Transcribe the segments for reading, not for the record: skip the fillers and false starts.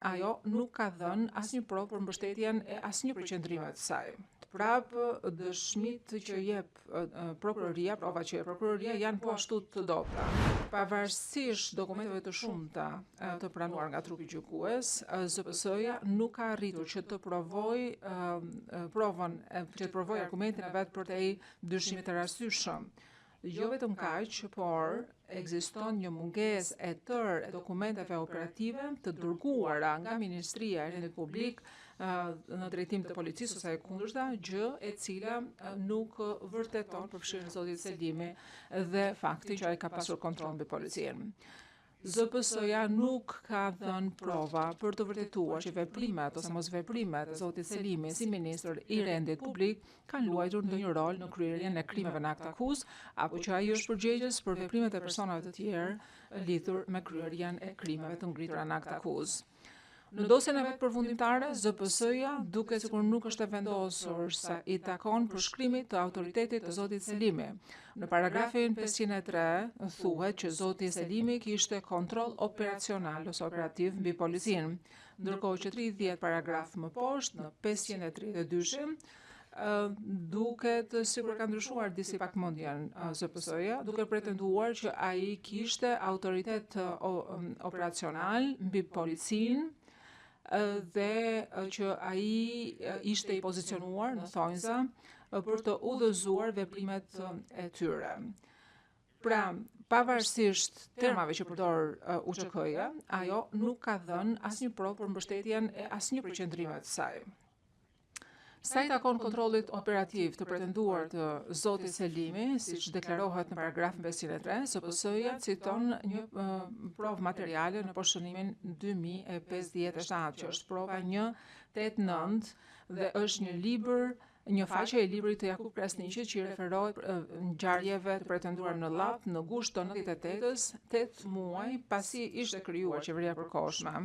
ajo nuk ka dhënë asnjë provë për mbështetjen e asnjë përqendrime të saj. Prapë dëshmit që jep prokuroria, provat që jep prokuroria janë po ashtu të dobta. Pavarësisht dokumenteve të shumta të pranuar nga trupi gjykues, ZPS-ja nuk ka arritur që të provoj argumentin e vet për te dyshimit të rastësishëm. Jo vetëm kaq, por ekziston një mungesë e tërë e dokumenteve operative të dërguara nga Ministria e Rendit Publik në drejtim të policisë ose e kundërta, gjë e cila nuk vërteton përfshirjen e zotit Selimi dhe fakti që ai ka pasur kontroll mbi policinë. ZPS-ja nuk ka dhënë prova për të vërtetuar që veprimet ose mosveprimet e zotit Selimi si ministër i Rendit Publik kanë luajtur ndonjë rol në kryerjen e krimeve në akt akuz, apo që ai është përgjegjës për veprimet e personave të tjerë lidhur me kryerjen e krimeve të ngritura në akt akuz. Në dosjen e vet përfundimtare, ZPS-ja duket sikur nuk është e vendosur se i takon përshkrimit të autoritetit të zotit Selimi. Në paragrafin 503 thuhet që zoti Selimi kishte kontroll operacional ose operativ mbi policinë, ndërkohë që 30 paragraf më poshtë në 532 duket sikur ka ndryshuar disi pak mendjen ZPS-ja, duke pretenduar që ai kishte autoritet operacional mbi policinë dhe që ai ishte i pozicionuar në thonjza për të udhëzuar veprimet e tyre. Pra, pavarësisht termave që përdor UÇK-ja, ajo nuk ka dhënë asnjë provë për mbështetjen e asnjë përqendrime të saj. Sa i takon kontrollit operativ të pretenduar të zotit Selimi, siç deklarohet në paragrafin 503, ZPS-ja citon një provë materiale në poshënimin 2057, që është prova 189 dhe është një libër, një faqe e librit të Jakub Krasniqit që i referohet ngjarjeve të pretenduar në Llap në gusht të 98-s, 8 muaj pasi ishte krijuar qeveria e përkohshme.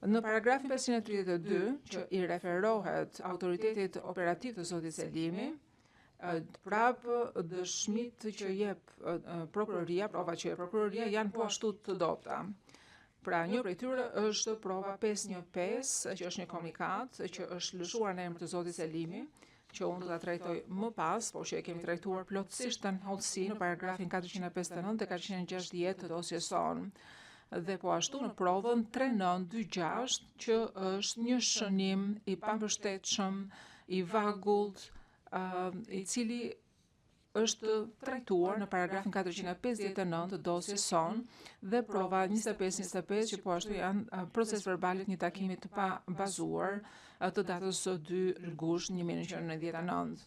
Në paragrafin 532, që i referohet autoritetit operativ të zotit Selimi, prapë dëshmit që jep prokuroria, provat që jep prokuroria janë po ashtu të dobta. Pra, një prej tyre është prova 515, që është një komunikat që është lëshuar në emër të zotit Selimi, që unë do ta trajtoj më pas, por që e kemi trajtuar plotësisht në hollësi në paragrafin 459 dhe 460 të dosjes sonë. Dhe po ashtu në provën 3926, që është një shënim i pambështetshëm, i vagullt, i cili është trajtuar në paragrafin 459 të dosjes sonë dhe prova 2525 që po ashtu janë proces verbalit një takimi të pa bazuar të datës 2 gusht 1999.